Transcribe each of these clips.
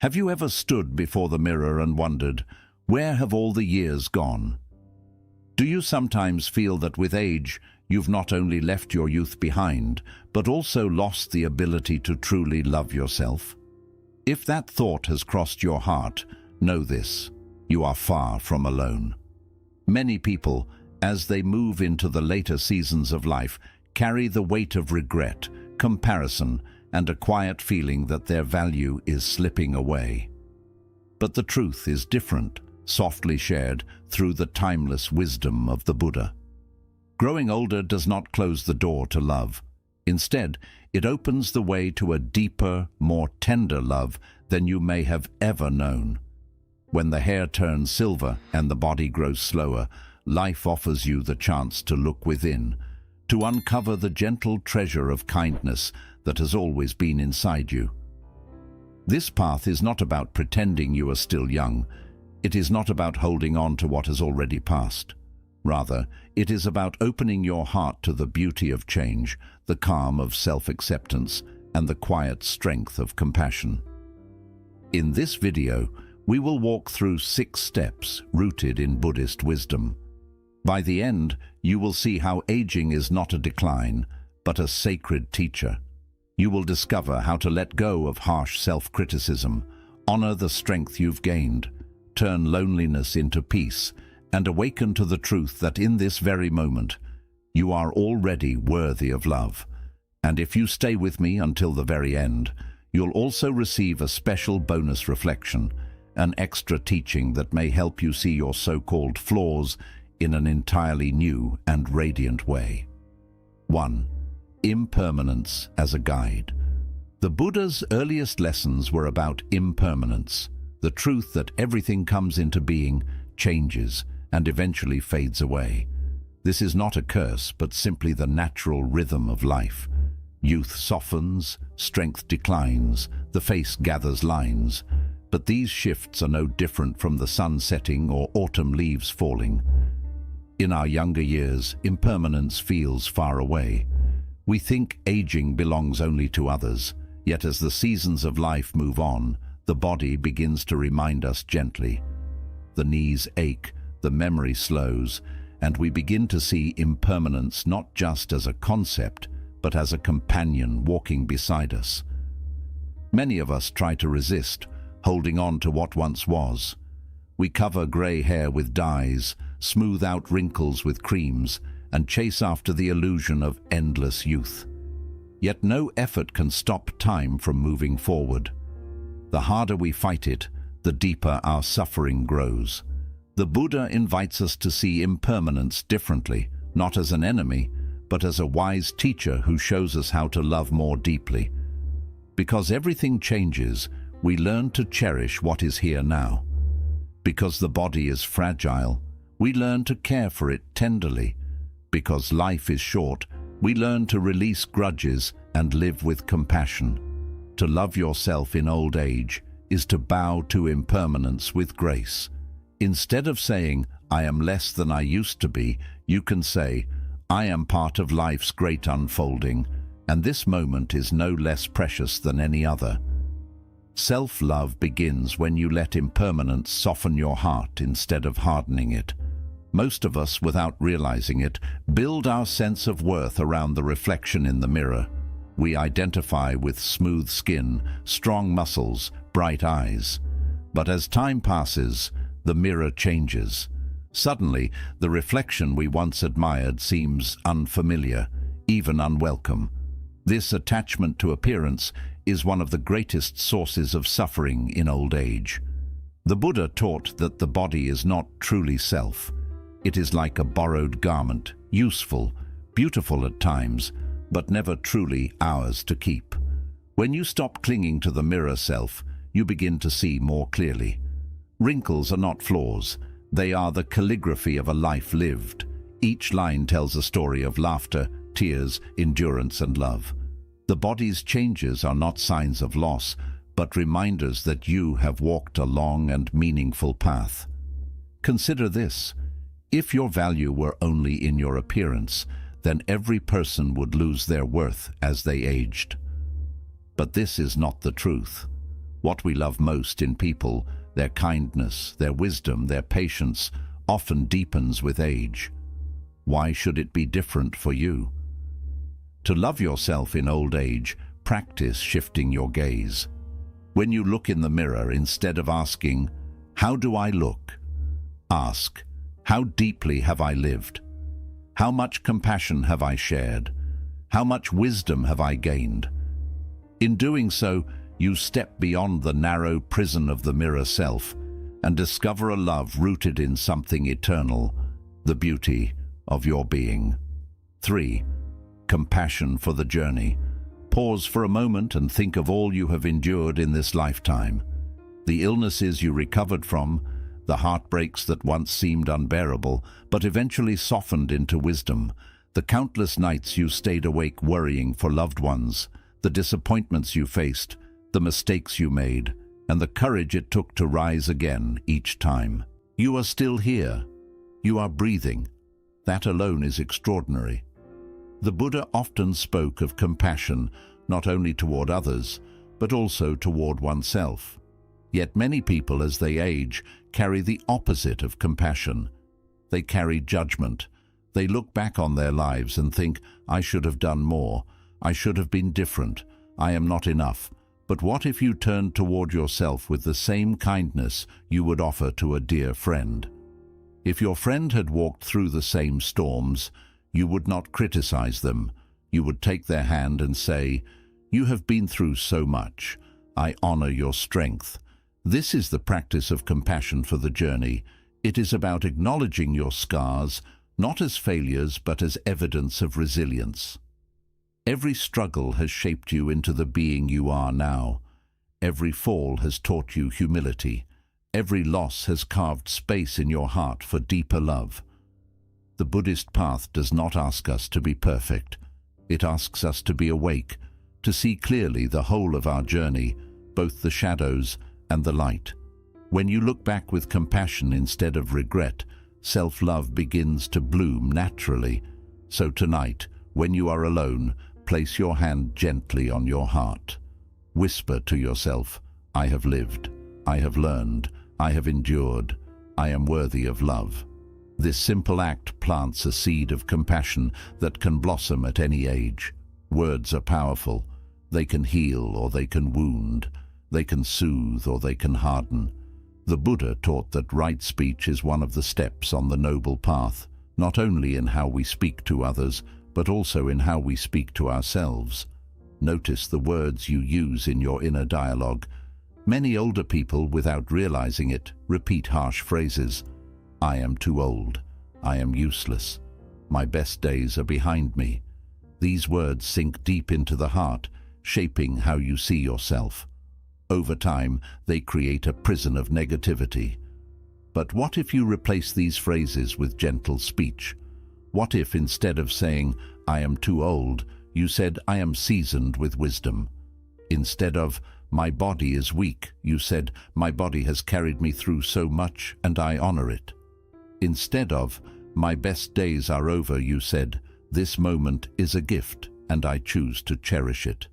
Have you ever stood before the mirror and wondered, where have all the years gone? Do you sometimes feel that with age, you've not only left your youth behind, but also lost the ability to truly love yourself? If that thought has crossed your heart, know this: you are far from alone. Many people, as they move into the later seasons of life, carry the weight of regret, comparison, and a quiet feeling that their value is slipping away. But the truth is different, softly shared through the timeless wisdom of the Buddha. Growing older does not close the door to love. Instead, it opens the way to a deeper, more tender love than you may have ever known. When the hair turns silver and the body grows slower, life offers you the chance to look within, to uncover the gentle treasure of kindness that has always been inside you. This path is not about pretending you are still young. It is not about holding on to what has already passed. Rather, it is about opening your heart to the beauty of change, the calm of self-acceptance, and the quiet strength of compassion. In this video, we will walk through 6 steps rooted in Buddhist wisdom. By the end, you will see how aging is not a decline, but a sacred teacher. You will discover how to let go of harsh self-criticism, honor the strength you've gained, turn loneliness into peace, and awaken to the truth that in this very moment, you are already worthy of love. And if you stay with me until the very end, you'll also receive a special bonus reflection, an extra teaching that may help you see your so-called flaws in an entirely new and radiant way. 1. Impermanence as a guide. The Buddha's earliest lessons were about impermanence, the truth that everything comes into being, changes, and eventually fades away. This is not a curse, but simply the natural rhythm of life. Youth softens, strength declines, the face gathers lines, but these shifts are no different from the sun setting or autumn leaves falling. In our younger years, impermanence feels far away. We think aging belongs only to others, yet as the seasons of life move on, the body begins to remind us gently. The knees ache, the memory slows, and we begin to see impermanence not just as a concept, but as a companion walking beside us. Many of us try to resist, holding on to what once was. We cover grey hair with dyes, smooth out wrinkles with creams, and chase after the illusion of endless youth. Yet no effort can stop time from moving forward. The harder we fight it, the deeper our suffering grows. The Buddha invites us to see impermanence differently, not as an enemy, but as a wise teacher who shows us how to love more deeply. Because everything changes, we learn to cherish what is here now. Because the body is fragile, we learn to care for it tenderly. Because life is short, we learn to release grudges and live with compassion. To love yourself in old age is to bow to impermanence with grace. Instead of saying, "I am less than I used to be," you can say, "I am part of life's great unfolding, and this moment is no less precious than any other." Self-love begins when you let impermanence soften your heart instead of hardening it. Most of us, without realizing it, build our sense of worth around the reflection in the mirror. We identify with smooth skin, strong muscles, bright eyes. But as time passes, the mirror changes. Suddenly, the reflection we once admired seems unfamiliar, even unwelcome. This attachment to appearance is one of the greatest sources of suffering in old age. The Buddha taught that the body is not truly self. It is like a borrowed garment, useful, beautiful at times, but never truly ours to keep. When you stop clinging to the mirror self, you begin to see more clearly. Wrinkles are not flaws. They are the calligraphy of a life lived. Each line tells a story of laughter, tears, endurance, and love. The body's changes are not signs of loss, but reminders that you have walked a long and meaningful path. Consider this. If your value were only in your appearance, then every person would lose their worth as they aged. But this is not the truth. What we love most in people, their kindness, their wisdom, their patience, often deepens with age. Why should it be different for you? To love yourself in old age, practice shifting your gaze. When you look in the mirror, instead of asking, "How do I look?" ask, "How deeply have I lived? How much compassion have I shared? How much wisdom have I gained?" In doing so, you step beyond the narrow prison of the mirror self and discover a love rooted in something eternal, the beauty of your being. 3. Compassion for the journey. Pause for a moment and think of all you have endured in this lifetime. The illnesses you recovered from, the heartbreaks that once seemed unbearable but eventually softened into wisdom, the countless nights you stayed awake worrying for loved ones, the disappointments you faced, the mistakes you made, and the courage it took to rise again each time. You are still here. You are breathing. That alone is extraordinary. The Buddha often spoke of compassion not only toward others, but also toward oneself. Yet many people, as they age, carry the opposite of compassion. They carry judgment. They look back on their lives and think, "I should have done more. I should have been different. I am not enough." But what if you turned toward yourself with the same kindness you would offer to a dear friend? If your friend had walked through the same storms, you would not criticize them. You would take their hand and say, "You have been through so much. I honor your strength." This is the practice of compassion for the journey. It is about acknowledging your scars, not as failures but as evidence of resilience. Every struggle has shaped you into the being you are now. Every fall has taught you humility. Every loss has carved space in your heart for deeper love. The Buddhist path does not ask us to be perfect. It asks us to be awake, to see clearly the whole of our journey, both the shadows and the light. When you look back with compassion instead of regret, self-love begins to bloom naturally. So tonight, when you are alone, place your hand gently on your heart. Whisper to yourself, "I have lived, I have learned, I have endured, I am worthy of love." This simple act plants a seed of compassion that can blossom at any age. Words are powerful. They can heal or they can wound. They can soothe or they can harden. The Buddha taught that right speech is one of the steps on the noble path, not only in how we speak to others, but also in how we speak to ourselves. Notice the words you use in your inner dialogue. Many older people, without realizing it, repeat harsh phrases. "I am too old. I am useless. My best days are behind me." These words sink deep into the heart, shaping how you see yourself. Over time, they create a prison of negativity. But what if you replace these phrases with gentle speech? What if instead of saying, "I am too old," you said, "I am seasoned with wisdom"? Instead of, "My body is weak," you said, "My body has carried me through so much and I honor it." Instead of, "My best days are over," you said, "This moment is a gift and I choose to cherish it."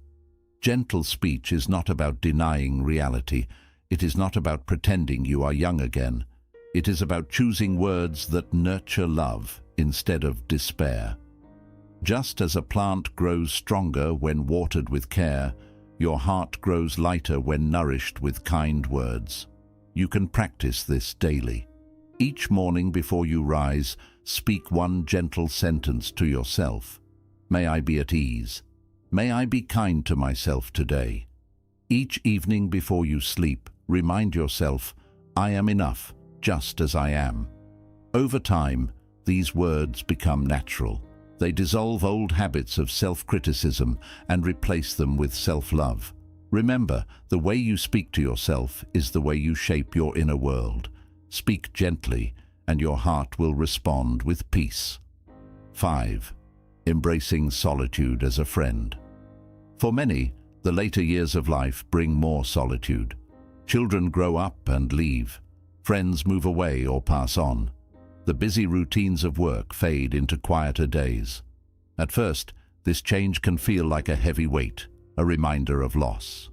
Gentle speech is not about denying reality. It is not about pretending you are young again. It is about choosing words that nurture love instead of despair. Just as a plant grows stronger when watered with care, your heart grows lighter when nourished with kind words. You can practice this daily. Each morning before you rise, speak one gentle sentence to yourself. "May I be at ease. May I be kind to myself today." Each evening before you sleep, remind yourself, "I am enough, just as I am." Over time, these words become natural. They dissolve old habits of self-criticism and replace them with self-love. Remember, the way you speak to yourself is the way you shape your inner world. Speak gently, and your heart will respond with peace. 5. Embracing solitude as a friend. For many, the later years of life bring more solitude. Children grow up and leave. Friends move away or pass on. The busy routines of work fade into quieter days. At first, this change can feel like a heavy weight, a reminder of loss.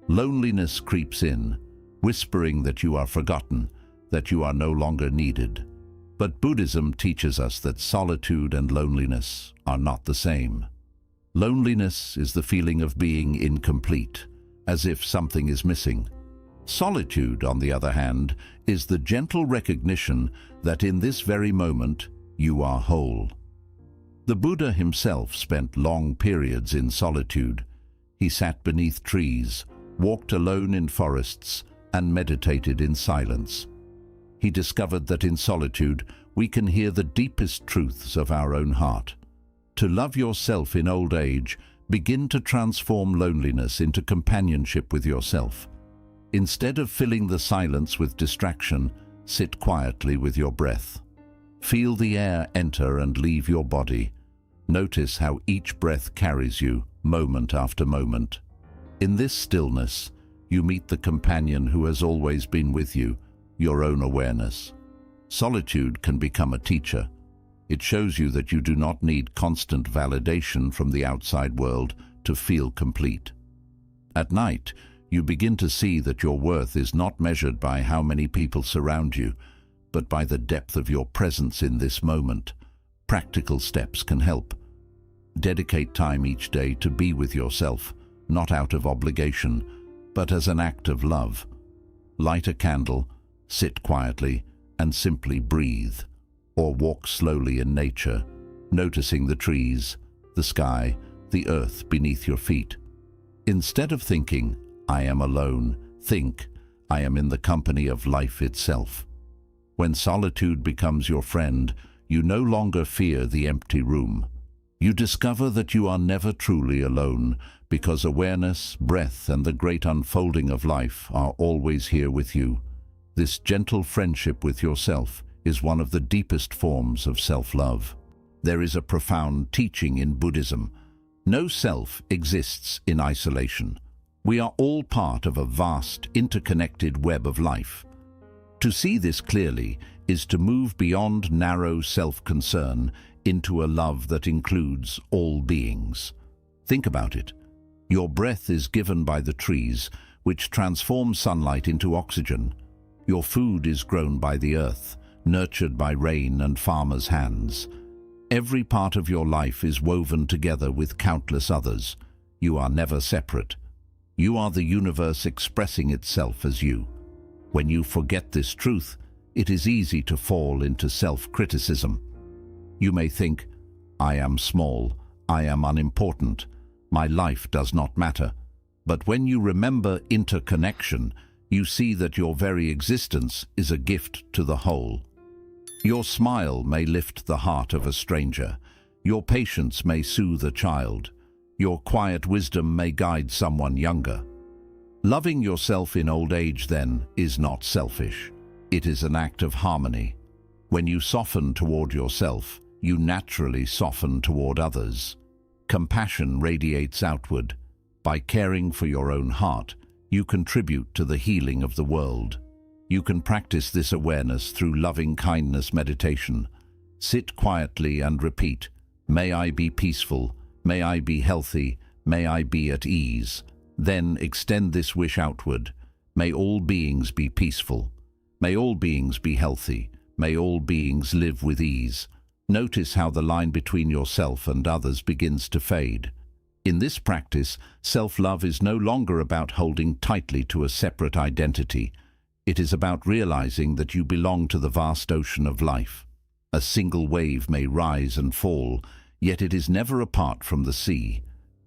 Loneliness creeps in, whispering that you are forgotten, that you are no longer needed. But Buddhism teaches us that solitude and loneliness are not the same. Loneliness is the feeling of being incomplete, as if something is missing. Solitude, on the other hand, is the gentle recognition that in this very moment you are whole. The Buddha himself spent long periods in solitude. He sat beneath trees, walked alone in forests, and meditated in silence. He discovered that in solitude we can hear the deepest truths of our own heart. To love yourself in old age, begin to transform loneliness into companionship with yourself. Instead of filling the silence with distraction, sit quietly with your breath. Feel the air enter and leave your body. Notice how each breath carries you, moment after moment. In this stillness, you meet the companion who has always been with you, your own awareness. Solitude can become a teacher. It shows you that you do not need constant validation from the outside world to feel complete. At night, you begin to see that your worth is not measured by how many people surround you, but by the depth of your presence in this moment. Practical steps can help. Dedicate time each day to be with yourself, not out of obligation, but as an act of love. Light a candle, sit quietly, and simply breathe, or walk slowly in nature, noticing the trees, the sky, the earth beneath your feet. Instead of thinking, "I am alone," think, "I am in the company of life itself." When solitude becomes your friend, you no longer fear the empty room. You discover that you are never truly alone, because awareness, breath, and the great unfolding of life are always here with you. This gentle friendship with yourself is one of the deepest forms of self-love. There is a profound teaching in Buddhism. No self exists in isolation. We are all part of a vast, interconnected web of life. To see this clearly is to move beyond narrow self-concern into a love that includes all beings. Think about it. Your breath is given by the trees, which transform sunlight into oxygen. Your food is grown by the earth, nurtured by rain and farmers' hands. Every part of your life is woven together with countless others. You are never separate. You are the universe expressing itself as you. When you forget this truth, it is easy to fall into self-criticism. You may think, "I am small, I am unimportant, my life does not matter." But when you remember interconnection, you see that your very existence is a gift to the whole. Your smile may lift the heart of a stranger. Your patience may soothe a child. Your quiet wisdom may guide someone younger. Loving yourself in old age, then, is not selfish. It is an act of harmony. When you soften toward yourself, you naturally soften toward others. Compassion radiates outward. By caring for your own heart, you contribute to the healing of the world. You can practice this awareness through loving-kindness meditation. Sit quietly and repeat, "May I be peaceful, may I be healthy, may I be at ease." Then extend this wish outward. May all beings be peaceful. May all beings be healthy. May all beings live with ease. Notice how the line between yourself and others begins to fade. In this practice, self-love is no longer about holding tightly to a separate identity. It is about realizing that you belong to the vast ocean of life. A single wave may rise and fall, yet it is never apart from the sea.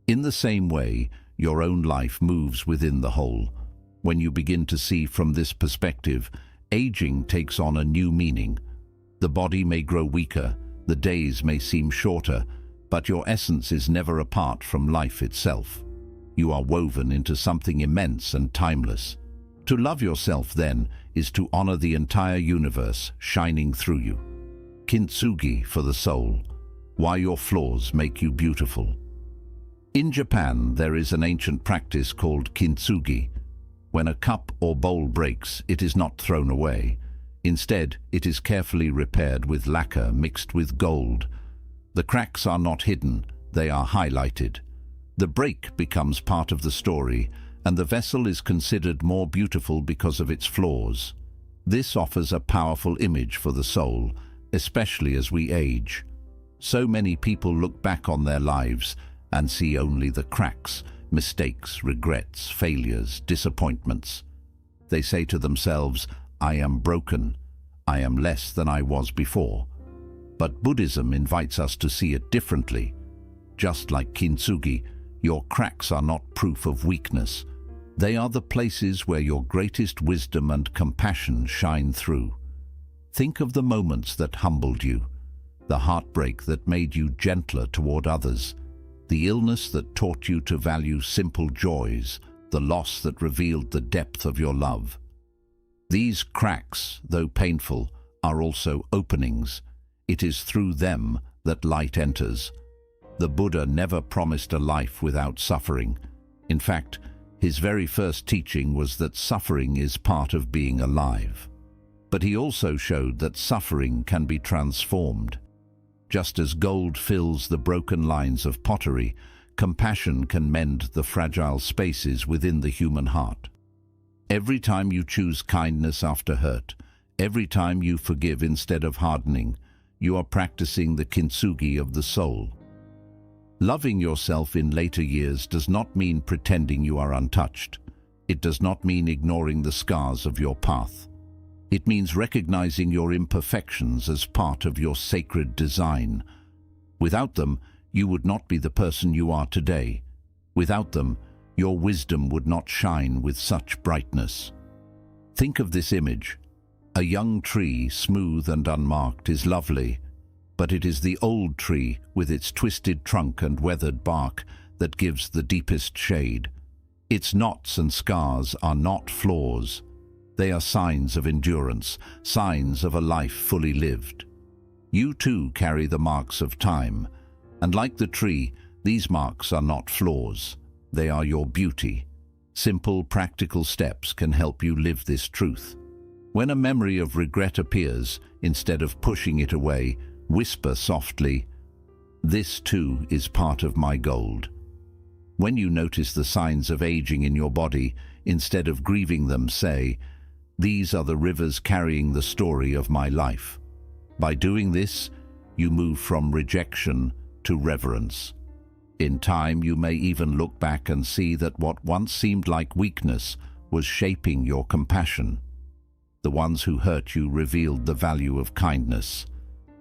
In the same way, your own life moves within the whole. When you begin to see from this perspective, aging takes on a new meaning. The body may grow weaker, the days may seem shorter, but your essence is never apart from life itself. You are woven into something immense and timeless. To love yourself, then, is to honor the entire universe shining through you. Kintsugi for the soul. Why your flaws make you beautiful. In Japan, there is an ancient practice called Kintsugi. When a cup or bowl breaks, it is not thrown away. Instead, it is carefully repaired with lacquer mixed with gold. The cracks are not hidden, they are highlighted. The break becomes part of the story, and the vessel is considered more beautiful because of its flaws. This offers a powerful image for the soul, especially as we age. So many people look back on their lives and see only the cracks, mistakes, regrets, failures, disappointments. They say to themselves, "I am broken. I am less than I was before." But Buddhism invites us to see it differently. Just like Kintsugi, your cracks are not proof of weakness. They are the places where your greatest wisdom and compassion shine through. Think of the moments that humbled you, the heartbreak that made you gentler toward others, the illness that taught you to value simple joys, the loss that revealed the depth of your love. These cracks, though painful, are also openings. It is through them that light enters. The Buddha never promised a life without suffering. In fact, his very first teaching was that suffering is part of being alive. But he also showed that suffering can be transformed. Just as gold fills the broken lines of pottery, compassion can mend the fragile spaces within the human heart. Every time you choose kindness after hurt, every time you forgive instead of hardening, you are practicing the Kintsugi of the soul. Loving yourself in later years does not mean pretending you are untouched. It does not mean ignoring the scars of your path. It means recognizing your imperfections as part of your sacred design. Without them, you would not be the person you are today. Without them, your wisdom would not shine with such brightness. Think of this image. A young tree, smooth and unmarked, is lovely, but it is the old tree, with its twisted trunk and weathered bark, that gives the deepest shade. Its knots and scars are not flaws. They are signs of endurance, signs of a life fully lived. You too carry the marks of time, and like the tree, these marks are not flaws. They are your beauty. Simple, practical steps can help you live this truth. When a memory of regret appears, instead of pushing it away, whisper softly, "This too is part of my gold." When you notice the signs of aging in your body, instead of grieving them, say, "These are the rivers carrying the story of my life." By doing this, you move from rejection to reverence. In time, you may even look back and see that what once seemed like weakness was shaping your compassion. The ones who hurt you revealed the value of kindness.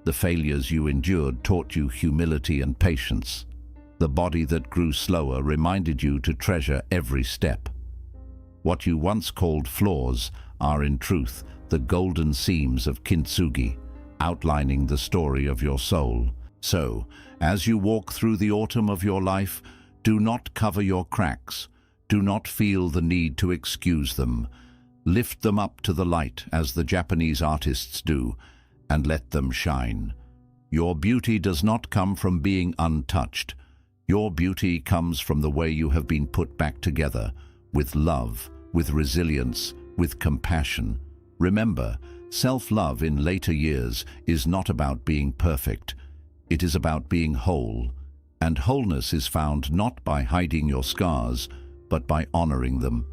The failures you endured taught you humility and patience. The body that grew slower reminded you to treasure every step. What you once called flaws are in truth the golden seams of Kintsugi, outlining the story of your soul. So, as you walk through the autumn of your life, do not cover your cracks. Do not feel the need to excuse them. Lift them up to the light, as the Japanese artists do, and let them shine. Your beauty does not come from being untouched. Your beauty comes from the way you have been put back together, with love, with resilience, with compassion. Remember, self-love in later years is not about being perfect. It is about being whole, and wholeness is found not by hiding your scars, but by honoring them.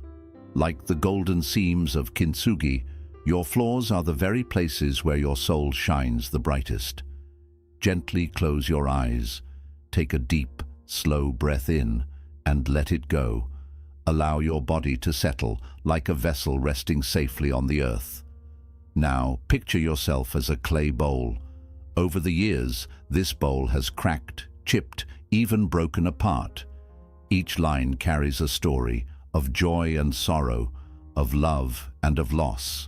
Like the golden seams of Kintsugi, your flaws are the very places where your soul shines the brightest. Gently close your eyes, take a deep, slow breath in, and let it go. Allow your body to settle like a vessel resting safely on the earth. Now, picture yourself as a clay bowl. Over the years, this bowl has cracked, chipped, even broken apart. Each line carries a story of joy and sorrow, of love and of loss.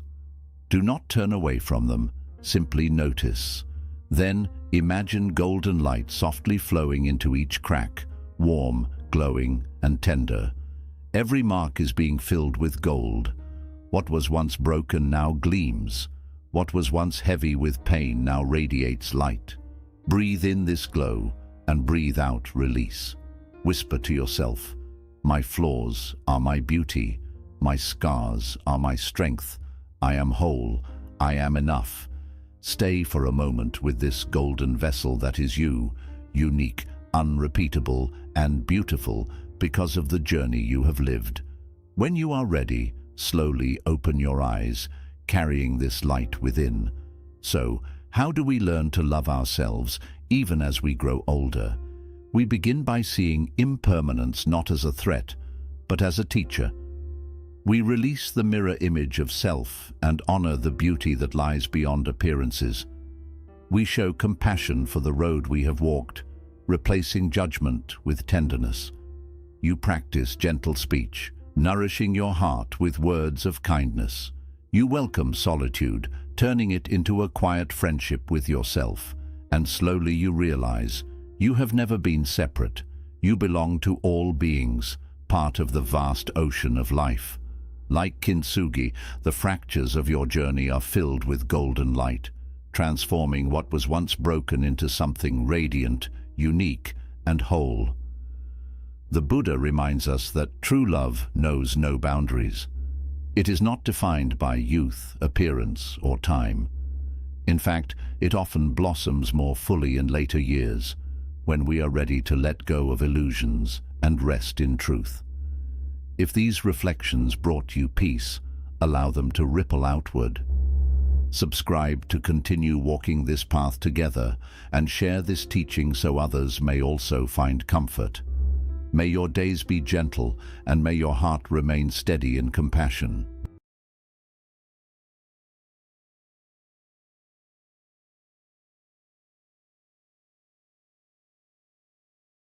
Do not turn away from them, simply notice. Then imagine golden light softly flowing into each crack, warm, glowing, and tender. Every mark is being filled with gold. What was once broken now gleams. What was once heavy with pain now radiates light. Breathe in this glow and breathe out release. Whisper to yourself, "My flaws are my beauty. My scars are my strength. I am whole. I am enough." Stay for a moment with this golden vessel that is you, unique, unrepeatable, and beautiful because of the journey you have lived. When you are ready, slowly open your eyes, carrying this light within. So, how do we learn to love ourselves even as we grow older? We begin by seeing impermanence not as a threat, but as a teacher. We release the mirror image of self and honor the beauty that lies beyond appearances. We show compassion for the road we have walked, replacing judgment with tenderness. You practice gentle speech, nourishing your heart with words of kindness. You welcome solitude, turning it into a quiet friendship with yourself. And slowly you realize, you have never been separate. You belong to all beings, part of the vast ocean of life. Like Kintsugi, the fractures of your journey are filled with golden light, transforming what was once broken into something radiant, unique, and whole. The Buddha reminds us that true love knows no boundaries. It is not defined by youth, appearance, or time. In fact, it often blossoms more fully in later years, when we are ready to let go of illusions and rest in truth. If these reflections brought you peace, allow them to ripple outward. Subscribe to continue walking this path together and share this teaching so others may also find comfort. May your days be gentle and may your heart remain steady in compassion.